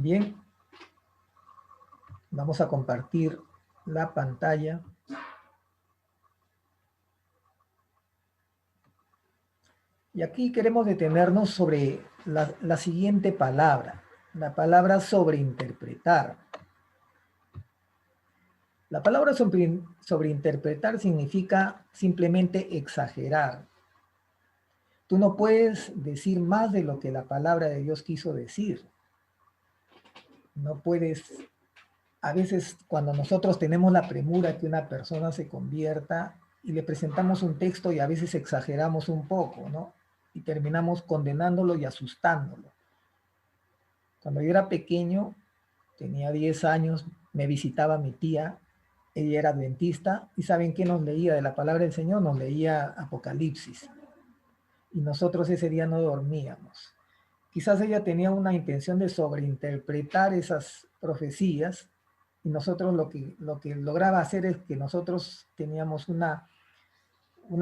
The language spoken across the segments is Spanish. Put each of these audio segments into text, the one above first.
Bien, vamos a compartir la pantalla. Y aquí queremos detenernos sobre la siguiente palabra, la palabra sobreinterpretar. La palabra sobreinterpretar significa simplemente exagerar. Tú no puedes decir más de lo que la palabra de Dios quiso decir. No puedes, a veces cuando nosotros tenemos la premura que una persona se convierta y le presentamos un texto y a veces exageramos un poco, ¿no? Y terminamos condenándolo y asustándolo. Cuando yo era pequeño, tenía 10 años, me visitaba mi tía, ella era adventista, y ¿saben qué nos leía de la palabra del Señor? Nos leía Apocalipsis. Y nosotros ese día no dormíamos. Quizás ella tenía una intención de sobreinterpretar esas profecías, y nosotros lo que lograba hacer es que nosotros teníamos una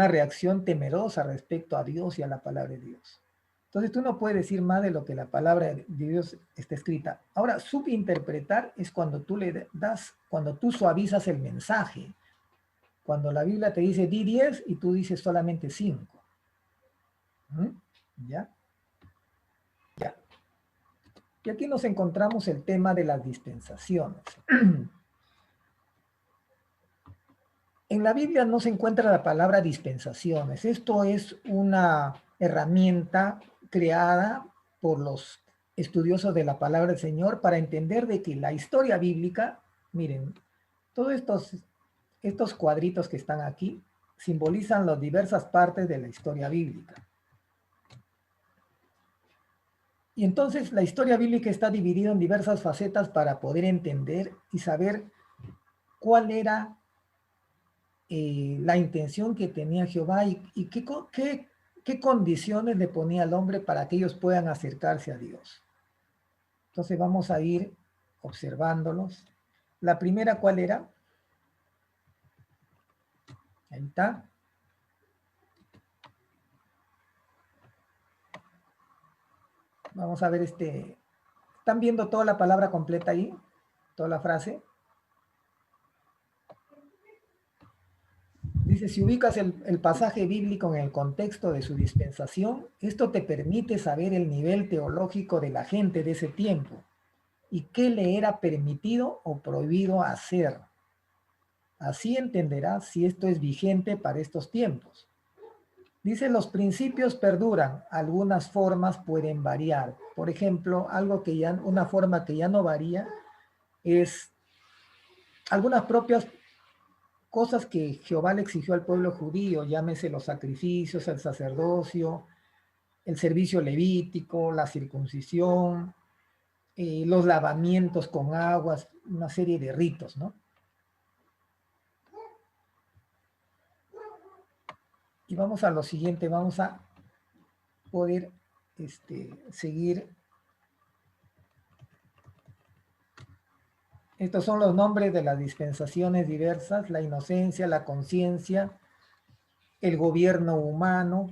reacción temerosa respecto a Dios y a la palabra de Dios. Entonces tú no puedes decir más de lo que la palabra de Dios está escrita. Ahora, subinterpretar es cuando tú le das, cuando tú suavizas el mensaje. Cuando la Biblia te dice di 10 y tú dices solamente 5. ¿Ya? Ya. Y aquí nos encontramos el tema de las dispensaciones. En la Biblia no se encuentra la palabra dispensaciones. Esto es una herramienta creada por los estudiosos de la palabra del Señor para entender de que la historia bíblica, miren, todos estos cuadritos que están aquí simbolizan las diversas partes de la historia bíblica. Y entonces la historia bíblica está dividida en diversas facetas para poder entender y saber cuál era la intención que tenía Jehová y qué condiciones le ponía al hombre para que ellos puedan acercarse a Dios. Entonces vamos a ir observándolos. La primera, ¿cuál era? Ahí está. Vamos a ver ¿Están viendo toda la palabra completa ahí? Toda la frase. Dice, si ubicas el pasaje bíblico en el contexto de su dispensación, esto te permite saber el nivel teológico de la gente de ese tiempo y qué le era permitido o prohibido hacer. Así entenderás si esto es vigente para estos tiempos. Dice, los principios perduran, algunas formas pueden variar. Por ejemplo, una forma que ya no varía es algunas propias cosas que Jehová le exigió al pueblo judío, llámese los sacrificios, el sacerdocio, el servicio levítico, la circuncisión, los lavamientos con aguas, una serie de ritos, ¿no? Y vamos a lo siguiente, vamos a poder seguir. Estos son los nombres de las dispensaciones diversas: la inocencia, la conciencia, el gobierno humano,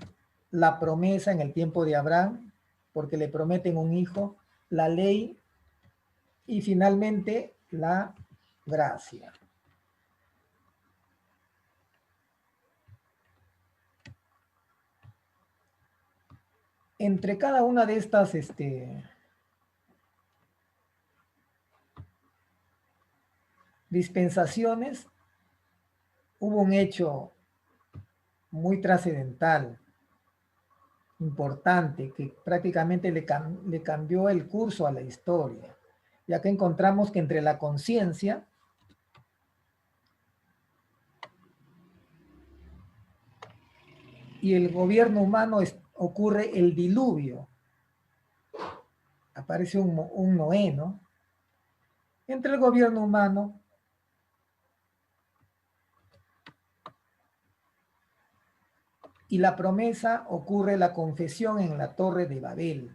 la promesa en el tiempo de Abraham, porque le prometen un hijo, la ley y finalmente la gracia. Entre cada una de estas dispensaciones hubo un hecho muy trascendental, importante, que prácticamente le cambió el curso a la historia. Y acá encontramos que entre la conciencia y el gobierno humano ocurre el diluvio. Aparece un Noé, ¿no? Entre el gobierno humano y la promesa ocurre la confesión en la Torre de Babel.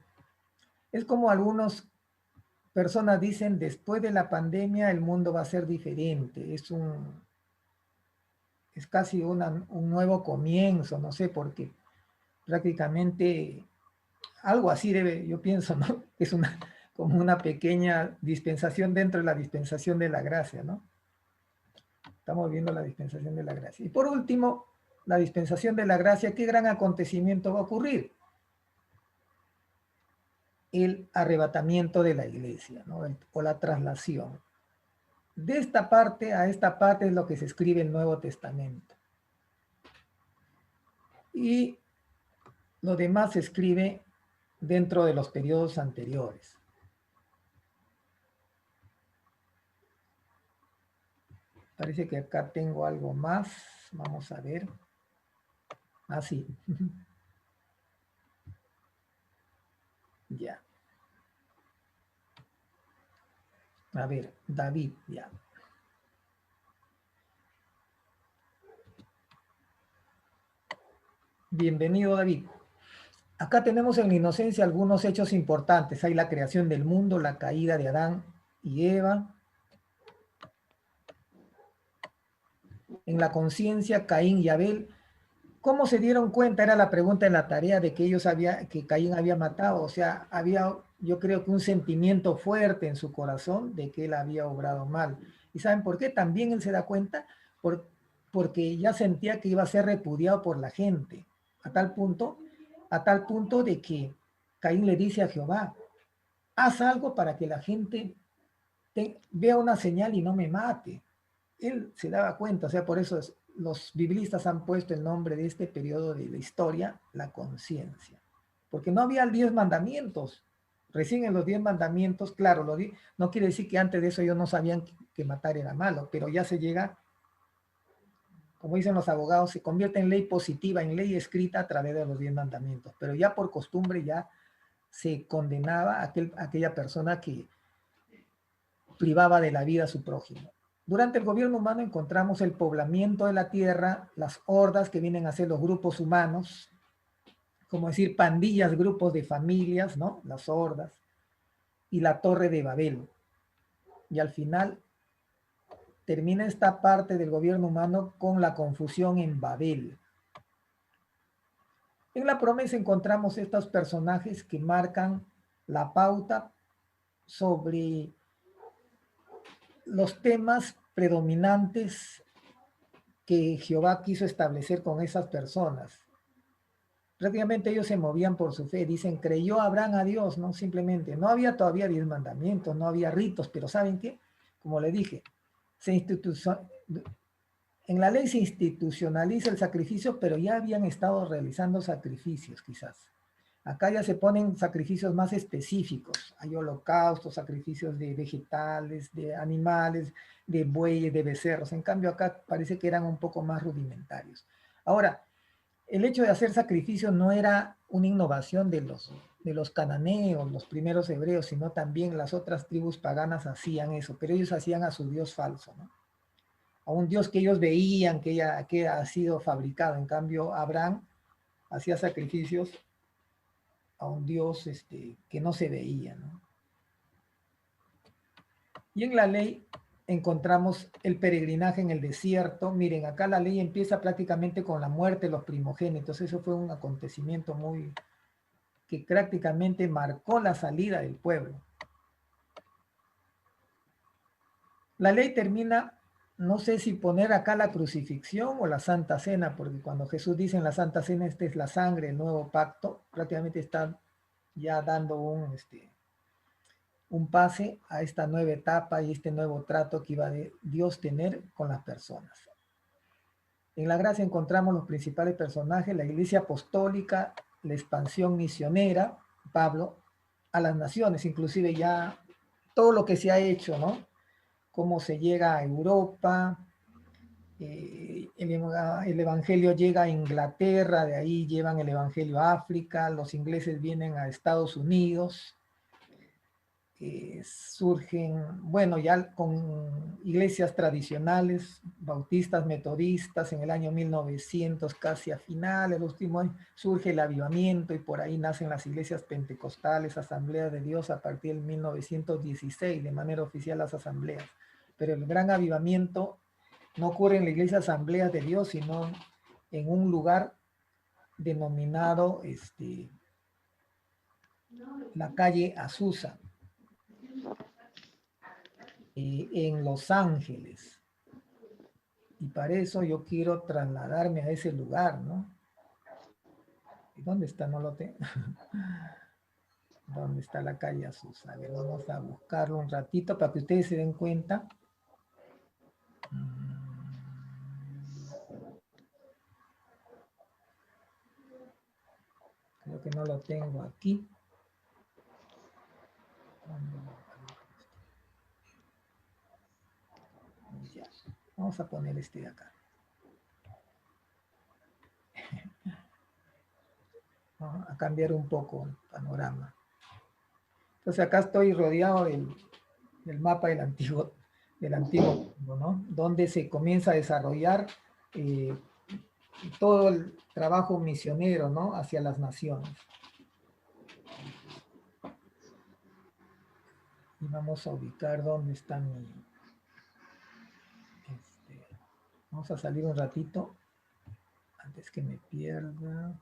Es como algunas personas dicen, después de la pandemia el mundo va a ser diferente. Es casi un nuevo comienzo, no sé, porque prácticamente algo así debe, yo pienso, ¿no? Es una como una pequeña dispensación dentro de la dispensación de la gracia, ¿no? Estamos viendo la dispensación de la gracia. Y por último, la dispensación de la gracia, ¿qué gran acontecimiento va a ocurrir? El arrebatamiento de la iglesia, ¿no? O la traslación. De esta parte a esta parte es lo que se escribe el Nuevo Testamento. Y lo demás se escribe dentro de los periodos anteriores. Parece que acá tengo algo más. Vamos a ver. Ah, sí. Ya. A ver, David, ya. Bienvenido, David. Acá tenemos en la inocencia algunos hechos importantes. Hay la creación del mundo, la caída de Adán y Eva. En la conciencia, Caín y Abel. ¿Cómo se dieron cuenta? Era la pregunta en la tarea de que que Caín había matado. O sea, había, yo creo que un sentimiento fuerte en su corazón de que él había obrado mal. ¿Y saben por qué? También él se da cuenta porque ya sentía que iba a ser repudiado por la gente. A tal punto de que Caín le dice a Jehová, haz algo para que la gente vea una señal y no me mate. Él se daba cuenta, o sea, por eso los biblistas han puesto el nombre de este periodo de la historia, la conciencia. Porque no había 10 mandamientos. Recién en los 10 mandamientos, claro, no quiere decir que antes de eso ellos no sabían que matar era malo, pero ya se llega, como dicen los abogados, se convierte en ley positiva, en ley escrita a través de los 10 mandamientos. Pero ya por costumbre ya se condenaba a aquella persona que privaba de la vida a su prójimo. Durante el gobierno humano encontramos el poblamiento de la tierra, las hordas que vienen a ser los grupos humanos, como decir pandillas, grupos de familias, ¿no? Las hordas, y la Torre de Babel. Y al final termina esta parte del gobierno humano con la confusión en Babel. En la promesa encontramos estos personajes que marcan la pauta sobre los temas predominantes que Jehová quiso establecer con esas personas. Prácticamente ellos se movían por su fe. Dicen, creyó Abraham a Dios, ¿no? Simplemente. No había todavía 10 mandamientos, no había ritos, pero ¿saben qué? Como le dije, en la ley se institucionaliza el sacrificio, pero ya habían estado realizando sacrificios, quizás. Acá ya se ponen sacrificios más específicos. Hay holocaustos, sacrificios de vegetales, de animales, de bueyes, de becerros. En cambio, acá parece que eran un poco más rudimentarios. Ahora, el hecho de hacer sacrificios no era una innovación de los cananeos, los primeros hebreos, sino también las otras tribus paganas hacían eso, pero ellos hacían a su Dios falso, ¿no? A un Dios que ellos veían que ha sido fabricado. En cambio, Abraham hacía sacrificios a un Dios que no se veía, ¿no? Y en la ley encontramos el peregrinaje en el desierto. Miren, acá la ley empieza prácticamente con la muerte de los primogénitos. Eso fue un acontecimiento que prácticamente marcó la salida del pueblo. La ley termina, no sé si poner acá la crucifixión o la Santa Cena, porque cuando Jesús dice en la Santa Cena, esta es la sangre, el nuevo pacto, prácticamente está ya dando un pase a esta nueva etapa y este nuevo trato que iba a Dios tener con las personas. En la gracia encontramos los principales personajes, la iglesia apostólica, la expansión misionera, Pablo, a las naciones, inclusive ya todo lo que se ha hecho, ¿no? Cómo se llega a Europa, el evangelio llega a Inglaterra, de ahí llevan el evangelio a África, los ingleses vienen a Estados Unidos, surgen, bueno, ya con iglesias tradicionales, bautistas, metodistas, en el año 1900, casi a finales, el último año, surge el avivamiento y por ahí nacen las iglesias pentecostales, asambleas de Dios a partir del 1916, de manera oficial las asambleas. Pero el gran avivamiento no ocurre en la iglesia asamblea de Dios, sino en un lugar denominado la calle Azusa. en Los Ángeles. Y para eso yo quiero trasladarme a ese lugar, ¿no? ¿Y dónde está? No lo tengo. ¿Dónde está la calle Azusa? A ver, vamos a buscarlo un ratito para que ustedes se den cuenta. Creo que no lo tengo aquí. Ya. Vamos a poner este de acá. Vamos a cambiar un poco el panorama. Entonces acá estoy rodeado del mapa del antiguo mundo, ¿no? Donde se comienza a desarrollar todo el trabajo misionero, ¿no? Hacia las naciones. Y vamos a ubicar dónde está mi... vamos a salir un ratito, antes que me pierda.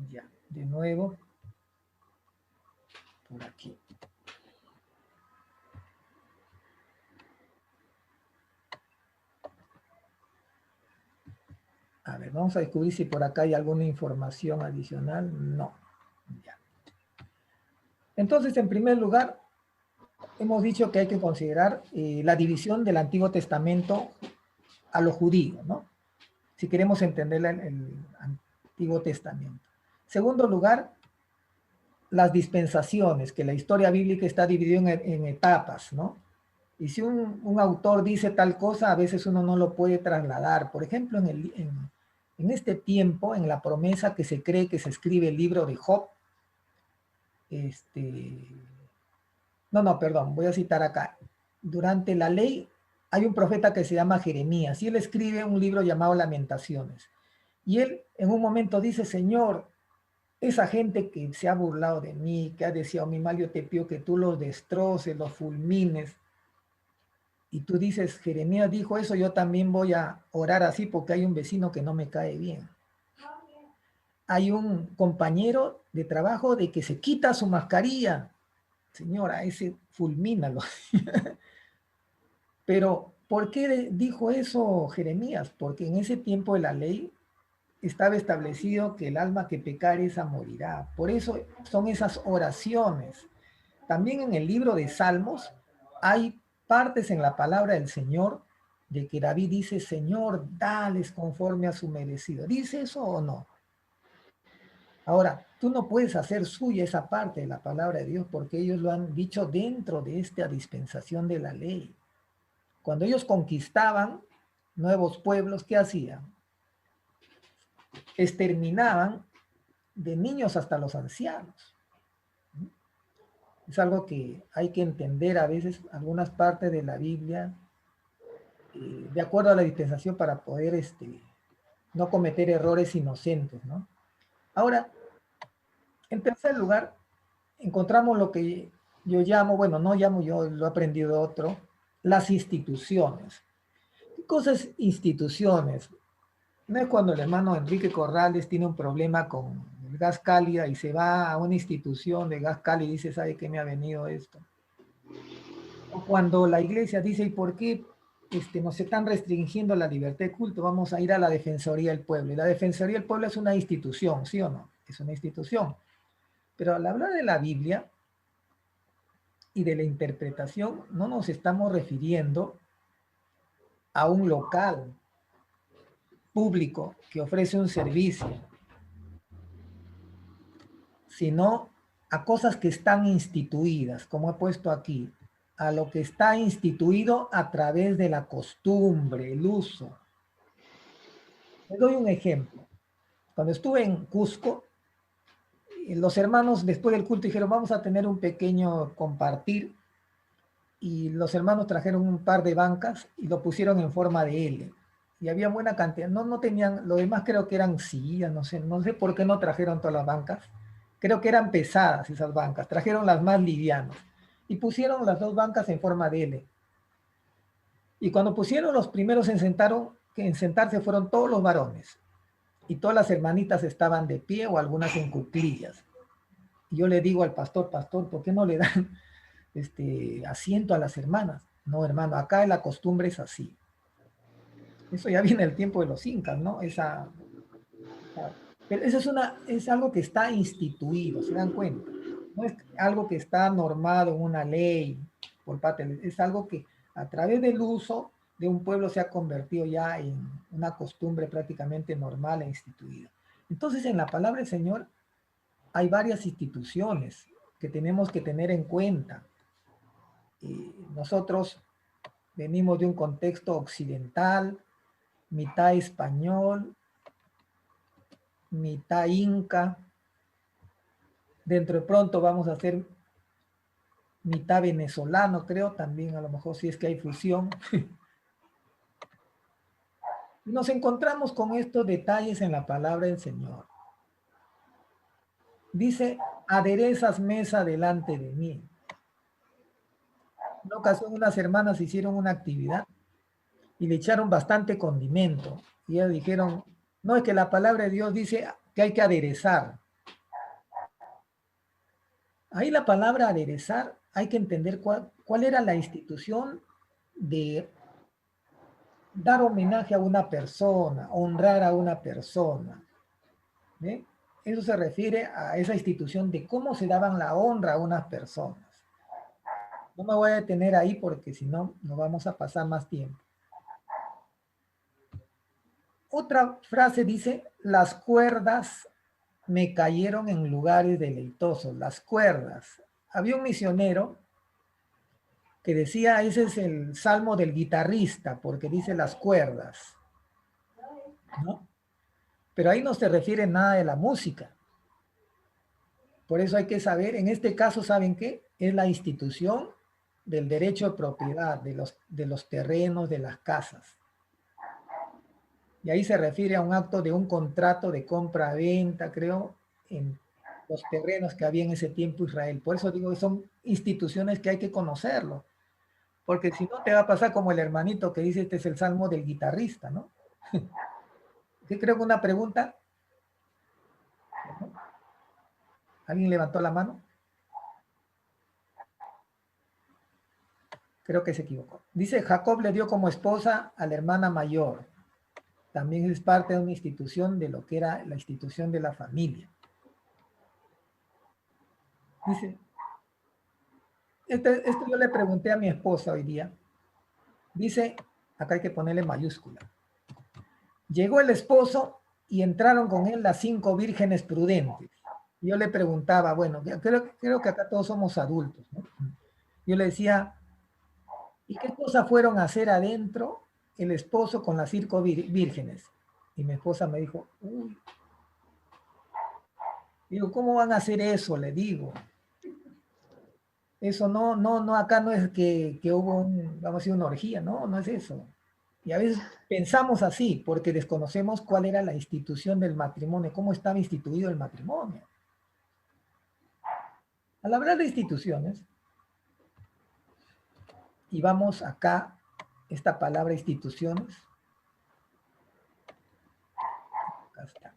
Ya, de nuevo. Por aquí. A ver, vamos a descubrir si por acá hay alguna información adicional. No. Ya. Entonces, en primer lugar, hemos dicho que hay que considerar la división del Antiguo Testamento a lo judío, ¿no? Si queremos entender el Antiguo Testamento. Segundo lugar, las dispensaciones, que la historia bíblica está dividida en etapas, ¿no? Y si un autor dice tal cosa, a veces uno no lo puede trasladar. Por ejemplo, en este tiempo, en la promesa que se cree que se escribe el libro de Job, no, perdón, voy a citar acá. Durante la ley hay un profeta que se llama Jeremías y él escribe un libro llamado Lamentaciones. Y él en un momento dice, Señor, esa gente que se ha burlado de mí, que ha deseado mi mal, yo te pido que tú los destroces, los fulmines. Y tú dices, Jeremías dijo eso, yo también voy a orar así porque hay un vecino que no me cae bien. Hay un compañero de trabajo de que se quita su mascarilla. Señora, ese fulmínalo. Pero, ¿por qué dijo eso Jeremías? Porque en ese tiempo de la ley estaba establecido que el alma que pecare esa morirá. Por eso son esas oraciones. También en el libro de Salmos hay partes en la palabra del Señor de que David dice, Señor, dales conforme a su merecido. ¿Dice eso o no? Ahora, tú no puedes hacer suya esa parte de la palabra de Dios porque ellos lo han dicho dentro de esta dispensación de la ley. Cuando ellos conquistaban nuevos pueblos, ¿qué hacían? Exterminaban de niños hasta los ancianos. Es algo que hay que entender a veces algunas partes de la Biblia de acuerdo a la dispensación para poder no cometer errores inocentes, ¿no? Ahora, en tercer lugar, encontramos lo que yo llamo, bueno, no llamo yo, lo he aprendido otro, las instituciones. ¿Qué cosas instituciones? No es cuando el hermano Enrique Corrales tiene un problema con el gas cálida y se va a una institución de gas cálido y dice, ¿sabe qué me ha venido esto? O cuando la iglesia dice, ¿y por qué nos están restringiendo la libertad de culto? Vamos a ir a la Defensoría del Pueblo. Y la Defensoría del Pueblo es una institución, ¿sí o no? Es una institución. Pero al hablar de la Biblia y de la interpretación, no nos estamos refiriendo a un local público que ofrece un servicio, sino a cosas que están instituidas, como he puesto aquí, a lo que está instituido a través de la costumbre, el uso. Les doy un ejemplo. Cuando estuve en Cusco, los hermanos después del culto dijeron, vamos a tener un pequeño compartir, y los hermanos trajeron un par de bancas y lo pusieron en forma de L. Y había buena cantidad, no tenían, lo demás creo que eran sillas, no sé por qué no trajeron todas las bancas. Creo que eran pesadas esas bancas, trajeron las más livianas y pusieron las dos bancas en forma de L. Y cuando pusieron los primeros en sentarse fueron todos los varones y todas las hermanitas estaban de pie o algunas en cuclillas. Y yo le digo al pastor, pastor, ¿por qué no le dan asiento a las hermanas? No, hermano, acá la costumbre es así. Eso ya viene del tiempo de los incas, ¿no? Pero eso es algo que está instituido, ¿se dan cuenta? No es algo que está normado en una ley por parte es algo que a través del uso de un pueblo se ha convertido ya en una costumbre prácticamente normal e instituida. Entonces, en la palabra del Señor hay varias instituciones que tenemos que tener en cuenta. Nosotros venimos de un contexto occidental, mitad español, mitad inca. Dentro de pronto vamos a ser mitad venezolano, creo, también a lo mejor si es que hay fusión. Y nos encontramos con estos detalles en la palabra del Señor. Dice, aderezas mesa delante de mí. En una ocasión unas hermanas hicieron una actividad y le echaron bastante condimento. Y ellas dijeron, no, es que la palabra de Dios dice que hay que aderezar. Ahí la palabra aderezar, hay que entender cuál era la institución de dar homenaje a una persona, honrar a una persona. ¿Ve? Eso se refiere a esa institución de cómo se daban la honra a unas personas. No me voy a detener ahí porque si no, nos vamos a pasar más tiempo. Otra frase dice, las cuerdas me cayeron en lugares deleitosos. Las cuerdas. Había un misionero que decía, ese es el salmo del guitarrista, porque dice las cuerdas, ¿no? Pero ahí no se refiere nada de la música. Por eso hay que saber, en este caso, ¿saben qué? Es la institución del derecho de propiedad, de los terrenos, de las casas. Y ahí se refiere a un acto de un contrato de compra-venta, creo, en los terrenos que había en ese tiempo Israel. Por eso digo que son instituciones que hay que conocerlo. Porque si no te va a pasar como el hermanito que dice, este es el salmo del guitarrista, ¿no? ¿Qué creo que una pregunta? ¿Alguien levantó la mano? Creo que se equivocó. Dice, Jacob le dio como esposa a la hermana mayor. También es parte de una institución de lo que era la institución de la familia. Dice, esto yo le pregunté a mi esposa hoy día. Dice, acá hay que ponerle mayúscula. Llegó el esposo y entraron con él las 5 vírgenes prudentes. Yo le preguntaba, bueno, creo que acá todos somos adultos, ¿no? Yo le decía, ¿y qué cosas fueron a hacer adentro el esposo con las 5 vírgenes? Y mi esposa me dijo, uy, digo, ¿cómo van a hacer eso? Le digo. Eso no, acá no es que hubo vamos a decir, una orgía, no es eso. Y a veces pensamos así, porque desconocemos cuál era la institución del matrimonio, cómo estaba instituido el matrimonio. Al hablar de instituciones, y vamos acá, esta palabra instituciones, acá está.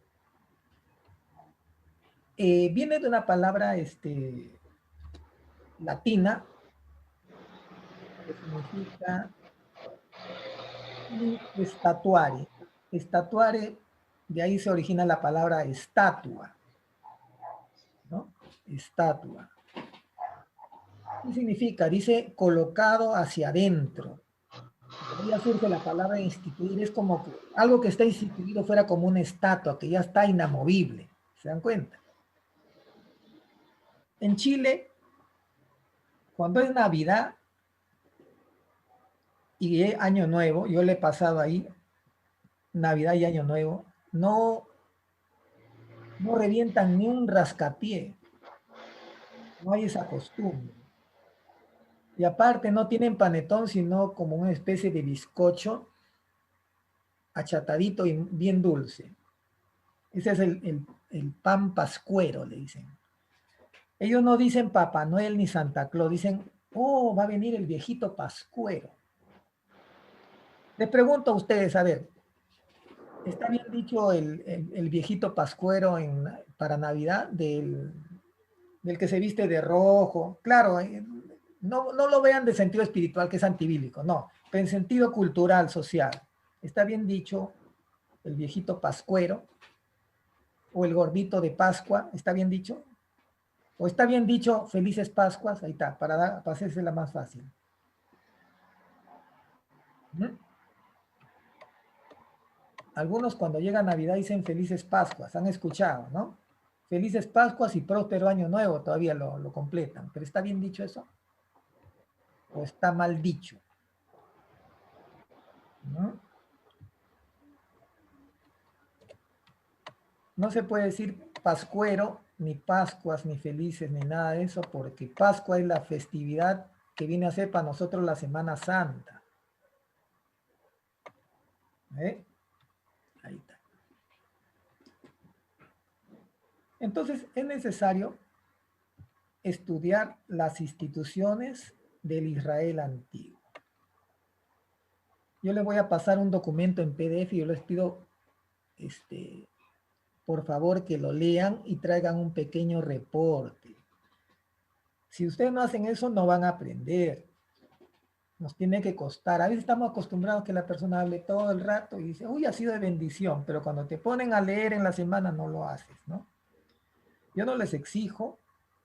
Viene de una palabra latina, que significa estatuare. Estatuare, de ahí se origina la palabra estatua, ¿no? Estatua. ¿Qué significa? Dice colocado hacia adentro. De ahí ya surge la palabra instituir, es como que algo que está instituido fuera como una estatua, que ya está inamovible. ¿Se dan cuenta? En Chile, cuando es Navidad y Año Nuevo, yo le he pasado ahí, Navidad y Año Nuevo, no revientan ni un rascapié, no hay esa costumbre. Y aparte no tienen panetón, sino como una especie de bizcocho achatadito y bien dulce. Ese es el pan pascuero, le dicen. Ellos no dicen Papá Noel ni Santa Claus, dicen, oh, va a venir el viejito pascuero. Les pregunto a ustedes, a ver, ¿está bien dicho el viejito pascuero para Navidad del que se viste de rojo? Claro, No, no lo vean de sentido espiritual, que es antibíblico, no, pero en sentido cultural, social. Está bien dicho el viejito pascuero o el gordito de Pascua, ¿está bien dicho? O está bien dicho felices Pascuas, ahí está, para hacérsela más fácil. ¿Mm? Algunos cuando llega Navidad dicen felices Pascuas, han escuchado, ¿no? Felices Pascuas y próspero año nuevo, todavía lo completan. ¿Pero está bien dicho eso? ¿O está mal dicho? ¿No? No se puede decir pascuero, ni Pascuas, ni felices, ni nada de eso, porque Pascua es la festividad que viene a ser para nosotros la Semana Santa. ¿Eh? Ahí está. Entonces es necesario estudiar las instituciones del Israel antiguo. Yo les voy a pasar un documento en PDF y yo les pido, por favor, que lo lean y traigan un pequeño reporte. Si ustedes no hacen eso, no van a aprender. Nos tiene que costar. A veces estamos acostumbrados a que la persona hable todo el rato y dice, uy, ha sido de bendición, pero cuando te ponen a leer en la semana no lo haces, ¿no? Yo no les exijo,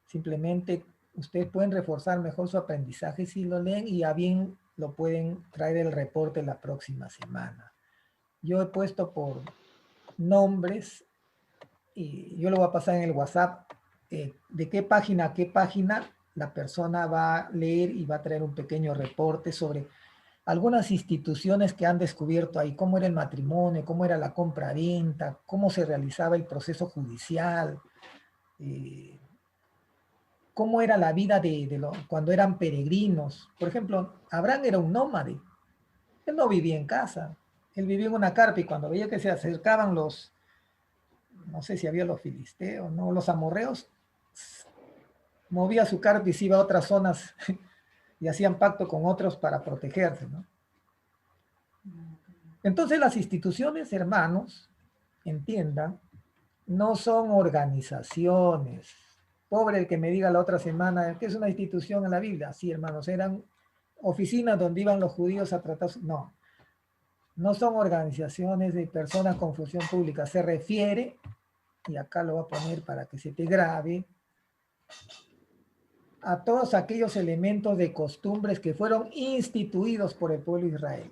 simplemente ustedes pueden reforzar mejor su aprendizaje si lo leen y a bien lo pueden traer el reporte la próxima semana. Yo he puesto por nombres y yo lo voy a pasar en el WhatsApp de qué página a qué página la persona va a leer y va a traer un pequeño reporte sobre algunas instituciones que han descubierto ahí, cómo era el matrimonio, cómo era la compra-venta, cómo se realizaba el proceso judicial, eh, cómo era la vida cuando eran peregrinos. Por ejemplo, Abraham era un nómade, él no vivía en casa, él vivía en una carpa y cuando veía que se acercaban no sé si había los filisteos, no, los amorreos, movía su carpa y se iba a otras zonas y hacían pacto con otros para protegerse, ¿no? Entonces las instituciones, hermanos, entiendan, no son organizaciones. Pobre el que me diga la otra semana que es una institución en la Biblia. Sí, hermanos, eran oficinas donde iban los judíos a tratar. No, no son organizaciones de personas con función pública. Se refiere, y acá lo voy a poner para que se te grabe, a todos aquellos elementos de costumbres que fueron instituidos por el pueblo de Israel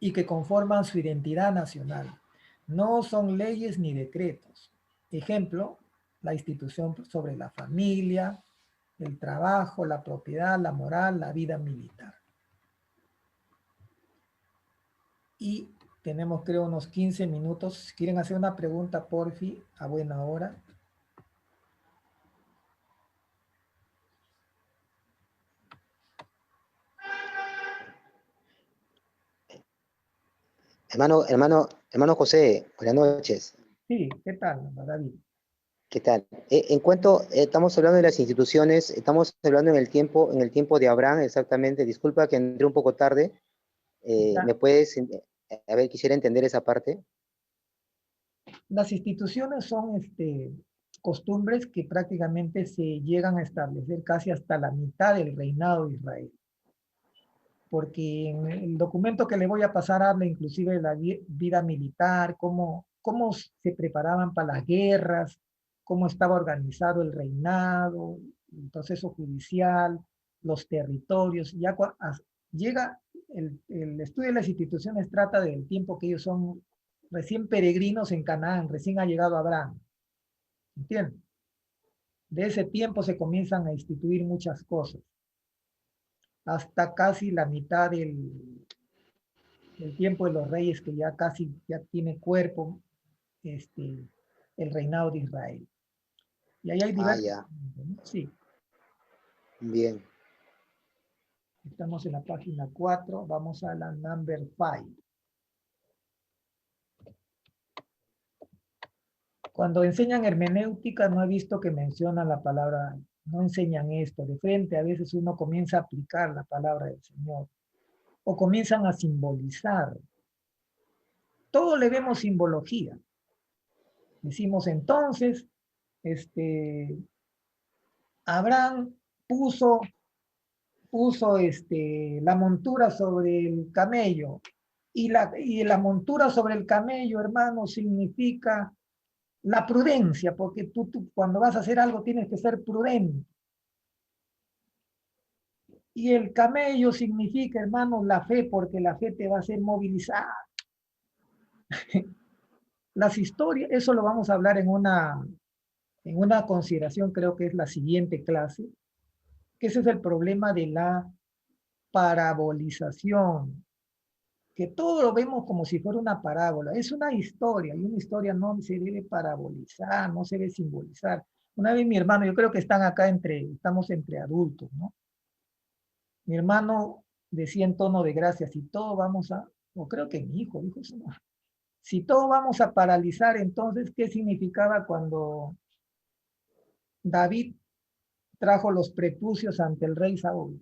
y que conforman su identidad nacional. No son leyes ni decretos. Ejemplo, la institución sobre la familia, el trabajo, la propiedad, la moral, la vida militar. Y tenemos, creo, unos 15 minutos. Si quieren hacer una pregunta, porfi, a buena hora. Hermano José, buenas noches. Sí, ¿qué tal, David? ¿Qué tal? En cuanto estamos hablando de las instituciones, estamos hablando en el tiempo de Abraham, exactamente. Disculpa que entré un poco tarde. ¿Me puedes, a ver, quisiera entender esa parte? Las instituciones son costumbres que prácticamente se llegan a establecer casi hasta la mitad del reinado de Israel. Porque en el documento que le voy a pasar habla inclusive de la vida militar, cómo se preparaban para las guerras, cómo estaba organizado el reinado, el proceso judicial, los territorios. Ya llega el estudio de las instituciones, trata del tiempo que ellos son recién peregrinos en Canaán, recién ha llegado Abraham. ¿Entienden? De ese tiempo se comienzan a instituir muchas cosas, hasta casi la mitad del tiempo de los reyes, que ya casi ya tiene cuerpo el reinado de Israel. Y ahí hay Ah, diversos, ya, ¿no? Sí, bien. estamos en la página 4, vamos a la number 5. Cuando enseñan hermenéutica no he visto que mencionan la palabra, no enseñan esto de frente, a veces uno comienza a aplicar la palabra del Señor o comienzan a simbolizar. Todo le vemos simbología. Decimos entonces, Abraham puso puso la montura sobre el camello. Y la montura sobre el camello, hermano, significa la prudencia, porque tú cuando vas a hacer algo tienes que ser prudente. Y el camello significa, hermano, la fe, porque la fe te va a hacer movilizar. Las historias, eso lo vamos a hablar en una consideración, creo que es la siguiente clase, que ese es el problema de la parabolización, que todo lo vemos como si fuera una parábola. Es una historia, y una historia no se debe parabolizar, no se debe simbolizar. Una vez mi hermano, yo creo que están acá estamos entre adultos, ¿no? Mi hermano decía en tono de gracia, si todo vamos a, o creo que mi hijo dijo eso, ¿no? Si todo vamos a paralizar, entonces, ¿qué significaba cuando David trajo los prepucios ante el rey Saúl?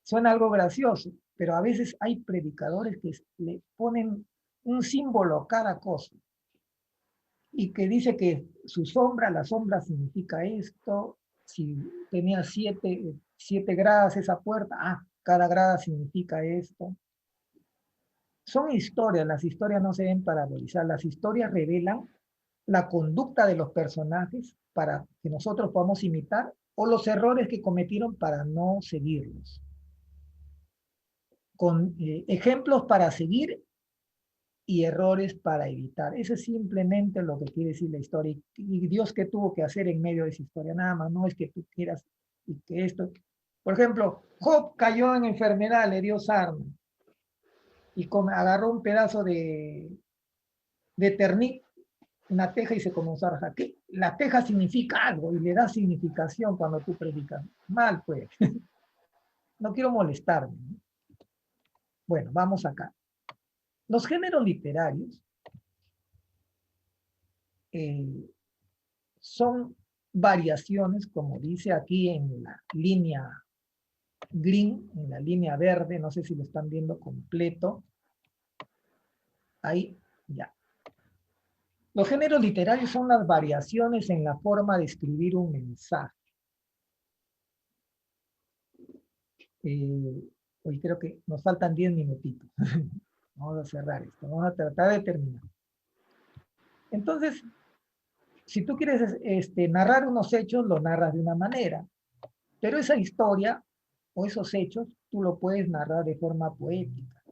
Suena algo gracioso, pero a veces hay predicadores que le ponen un símbolo a cada cosa y que dice que su sombra, la sombra significa esto, si tenía siete gradas esa puerta, cada grada significa esto. Son historias, las historias no se deben parabolizar, las historias revelan la conducta de los personajes para que nosotros podamos imitar o los errores que cometieron para no seguirlos. Con ejemplos para seguir y errores para evitar. Eso es simplemente lo que quiere decir la historia. Y Dios qué tuvo que hacer en medio de esa historia, nada más, no es que tú quieras y que esto. Por ejemplo, Job cayó en enfermedad, le dio sarna y agarró un pedazo de ternit, una teja y se comenzó a rajar. La teja significa algo y le da significación cuando tú predicas. Mal, pues. No quiero molestarme. Bueno, vamos acá. Los géneros literarios son variaciones, como dice aquí en la línea green, en la línea verde, no sé si lo están viendo completo. Ahí, ya. Los géneros literarios son las variaciones en la forma de escribir un mensaje. Hoy creo que nos faltan 10 minutitos. Vamos a cerrar esto, vamos a tratar de terminar. Entonces, si tú quieres narrar unos hechos, lo narras de una manera, pero esa historia o esos hechos, tú lo puedes narrar de forma poética.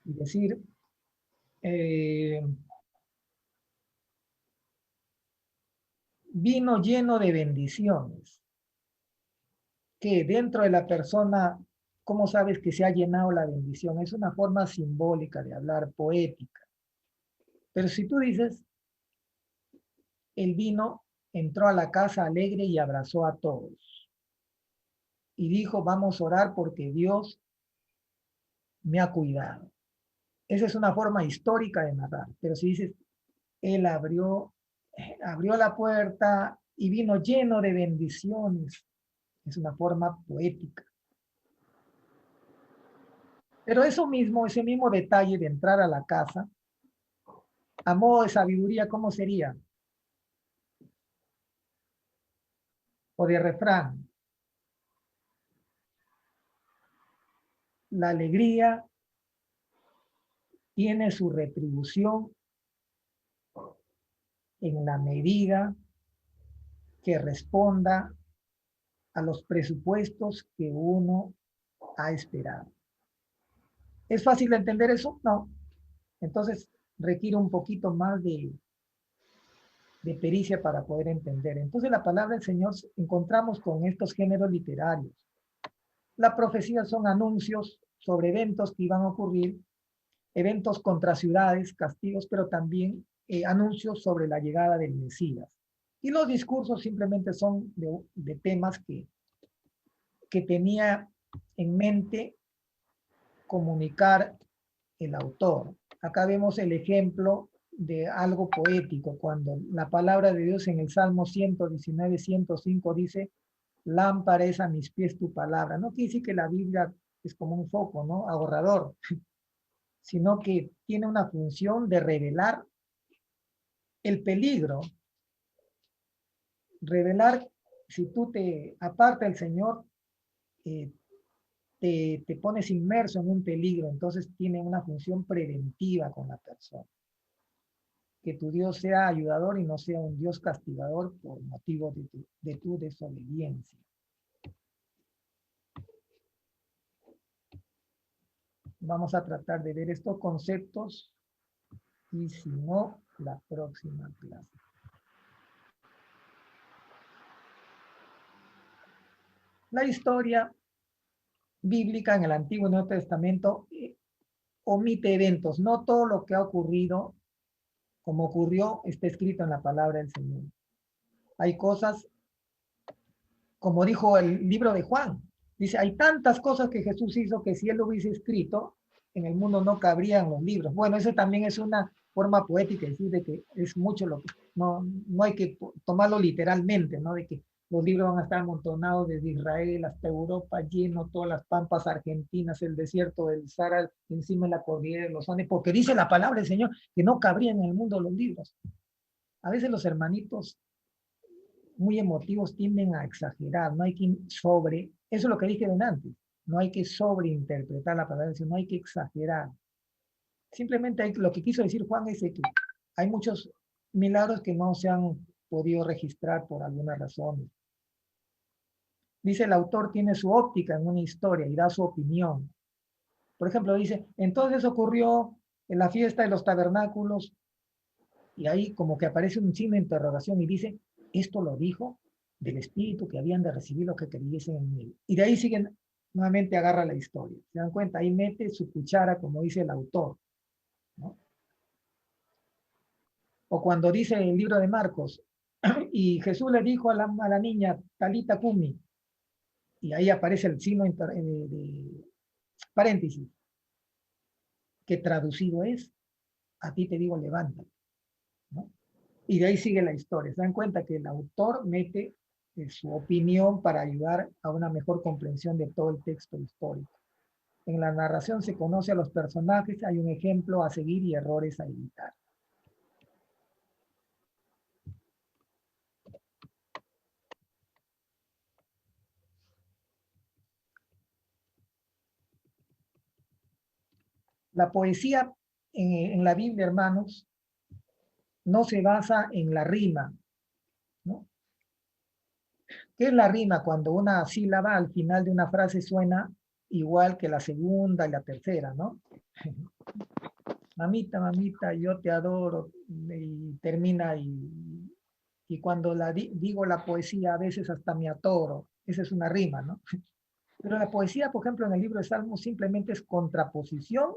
Es decir, vino lleno de bendiciones, que dentro de la persona, ¿cómo sabes que se ha llenado la bendición? Es una forma simbólica de hablar, poética. Pero si tú dices, el vino entró a la casa alegre y abrazó a todos. Y dijo, vamos a orar porque Dios me ha cuidado. Esa es una forma histórica de narrar. Pero si dices, él abrió la puerta y vino lleno de bendiciones, es una forma poética. Pero eso mismo, ese mismo detalle de entrar a la casa, a modo de sabiduría, ¿cómo sería? O de refrán. La alegría tiene su retribución en la medida que responda a los presupuestos que uno ha esperado. ¿Es fácil de entender eso? No. Entonces requiere un poquito más de pericia para poder entender. Entonces la palabra del Señor encontramos con estos géneros literarios. La profecía son anuncios sobre eventos que iban a ocurrir, eventos contra ciudades, castigos, pero también anuncios sobre la llegada del Mesías. Y los discursos simplemente son de temas que tenía en mente comunicar el autor. Acá vemos el ejemplo de algo poético, cuando la palabra de Dios en el Salmo 119, 105 dice, lámpara es a mis pies tu palabra. No quiere decir que la Biblia es como un foco, ¿no? Ahorrador, sino que tiene una función de revelar el peligro, revelar si tú te aparta el Señor, te pones inmerso en un peligro, entonces tiene una función preventiva con la persona. Que tu Dios sea ayudador y no sea un Dios castigador por motivo de tu desobediencia. Vamos a tratar de ver estos conceptos y si no, la próxima clase. La historia bíblica en el Antiguo y Nuevo Testamento omite eventos. No todo lo que ha ocurrido, como ocurrió, está escrito en la palabra del Señor. Hay cosas, como dijo el libro de Juan, dice, hay tantas cosas que Jesús hizo que si él lo hubiese escrito, en el mundo no cabrían los libros. Bueno, eso también es una forma poética, decir de que es mucho lo que, no hay que tomarlo literalmente, ¿no? De que los libros van a estar amontonados desde Israel hasta Europa, lleno todas las pampas argentinas, el desierto del Sahara, encima de la cordillera de los Andes, porque dice la palabra del Señor que no cabrían en el mundo los libros. A veces los hermanitos muy emotivos tienden a exagerar, no hay que eso es lo que dije antes, no hay que sobreinterpretar la palabra, sino no hay que exagerar. Simplemente lo que quiso decir Juan es que hay muchos milagros que no se han podido registrar por alguna razón. Dice el autor tiene su óptica en una historia y da su opinión. Por ejemplo, dice, entonces ocurrió en la fiesta de los tabernáculos y ahí como que aparece un signo de interrogación y dice, esto lo dijo del espíritu que habían de recibir lo que creyesen en él. Y de ahí siguen, nuevamente agarra la historia. ¿Se dan cuenta? Ahí mete su cuchara, como dice el autor, ¿no? O cuando dice el libro de Marcos, y Jesús le dijo a la niña, Talita Kumi, y ahí aparece el signo de paréntesis, que traducido es, a ti te digo, levántate, ¿no? Y de ahí sigue la historia. Se dan cuenta que el autor mete su opinión para ayudar a una mejor comprensión de todo el texto histórico. En la narración se conoce a los personajes, hay un ejemplo a seguir y errores a evitar. La poesía en la Biblia, hermanos, no se basa en la rima, ¿no? ¿Qué es la rima? Cuando una sílaba al final de una frase suena igual que la segunda y la tercera, ¿no? Mamita, mamita, yo te adoro, y termina y cuando digo la poesía a veces hasta me atoro, esa es una rima, ¿no? Pero la poesía, por ejemplo, en el libro de Salmos simplemente es contraposición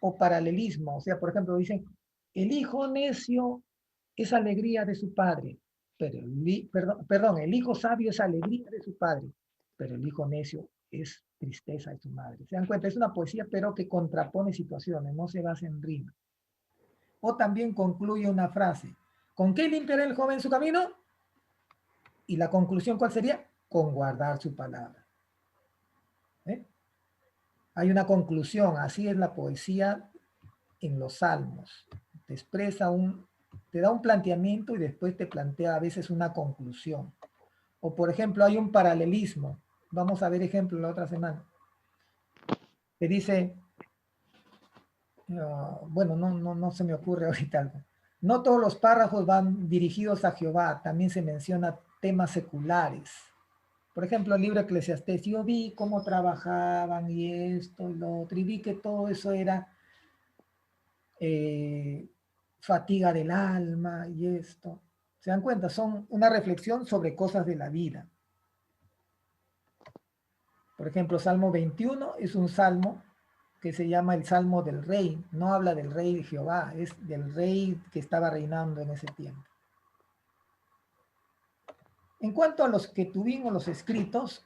o paralelismo, o sea, por ejemplo, dicen, el hijo necio es alegría de su padre, pero perdón, el hijo sabio es alegría de su padre, pero el hijo necio es tristeza de su madre. ¿Se dan cuenta? Es una poesía, pero que contrapone situaciones, no se basa en rima. O también concluye una frase, ¿con qué limpiará el joven su camino? Y la conclusión, ¿cuál sería? Con guardar su palabra. ¿Eh? Hay una conclusión, así es la poesía en los salmos. Te expresa te da un planteamiento y después te plantea a veces una conclusión. O por ejemplo, hay un paralelismo. Vamos a ver ejemplo la otra semana. Te dice, bueno, no se me ocurre ahorita algo. No todos los párrafos van dirigidos a Jehová, también se menciona temas seculares. Por ejemplo, el libro Eclesiastés, yo vi cómo trabajaban y esto y lo otro, y vi que todo eso era fatiga del alma y esto. ¿Se dan cuenta? Son una reflexión sobre cosas de la vida. Por ejemplo, Salmo 21 es un salmo que se llama el Salmo del Rey. No habla del Rey de Jehová, es del Rey que estaba reinando en ese tiempo. En cuanto a los que tuvimos los escritos,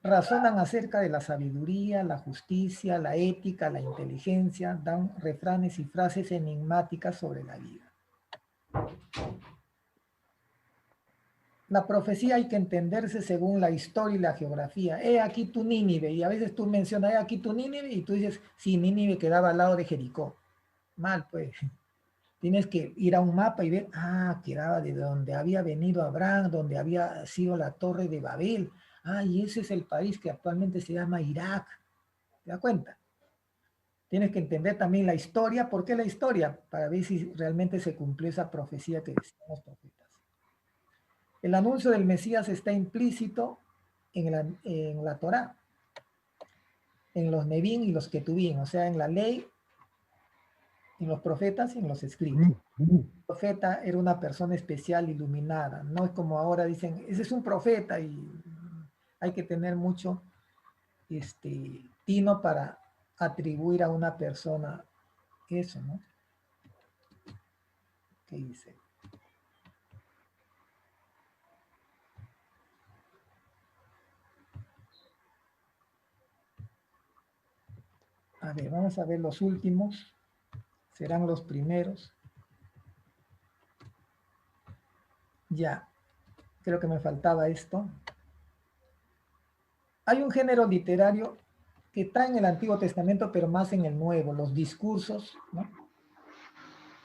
razonan acerca de la sabiduría, la justicia, la ética, la inteligencia, dan refranes y frases enigmáticas sobre la vida. La profecía hay que entenderse según la historia y la geografía. He aquí tu Nínive, y a veces tú mencionas, he aquí tu Nínive, y tú dices, sí, Nínive quedaba al lado de Jericó. Mal, pues. Tienes que ir a un mapa y ver, quedaba de donde había venido Abraham, donde había sido la Torre de Babel. Y ese es el país que actualmente se llama Irak. ¿Te das cuenta? Tienes que entender también la historia. ¿Por qué la historia? Para ver si realmente se cumplió esa profecía que decían los profetas. El anuncio del Mesías está implícito en la Torá, en los Nevín y los Ketubín, o sea, en la ley, en los profetas y en los escritos. El profeta era una persona especial, iluminada. No es como ahora dicen, ese es un profeta y hay que tener mucho tino para atribuir a una persona eso, ¿no? ¿Qué dice? A ver, vamos a ver los últimos. Serán los primeros. Ya, creo que me faltaba esto. Hay un género literario que está en el Antiguo Testamento, pero más en el Nuevo, los discursos, ¿no?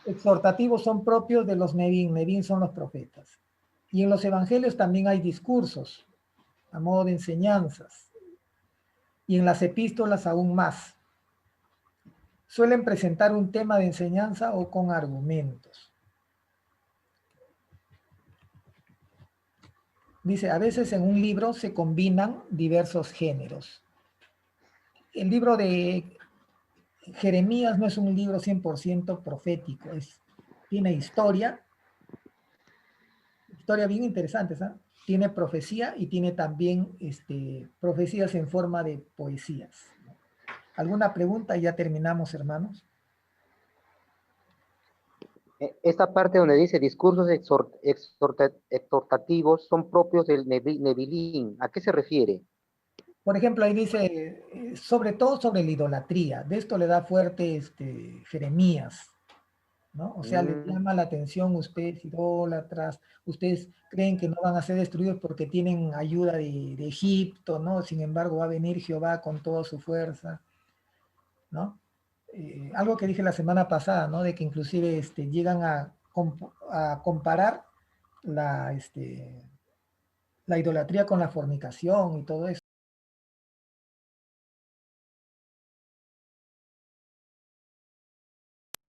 Exhortativos son propios de los Nevín, Nevín son los profetas. Y en los evangelios también hay discursos, a modo de enseñanzas. Y en las epístolas aún más. Suelen presentar un tema de enseñanza o con argumentos. Dice, a veces en un libro se combinan diversos géneros. El libro de Jeremías no es un libro 100% profético, tiene historia bien interesante, ¿sabes? Tiene profecía y tiene también profecías en forma de poesías. ¿Alguna pregunta? Ya terminamos, hermanos. Esta parte donde dice discursos exhortativos son propios del Nevilín, ¿a qué se refiere? Por ejemplo, ahí dice, sobre todo sobre la idolatría. De esto le da fuerte Jeremías, ¿no? O sea, les llama la atención, ustedes idólatras, ustedes creen que no van a ser destruidos porque tienen ayuda de Egipto, ¿no? Sin embargo, va a venir Jehová con toda su fuerza, ¿no? Algo que dije la semana pasada, ¿no? De que inclusive llegan a comparar la idolatría con la fornicación y todo eso.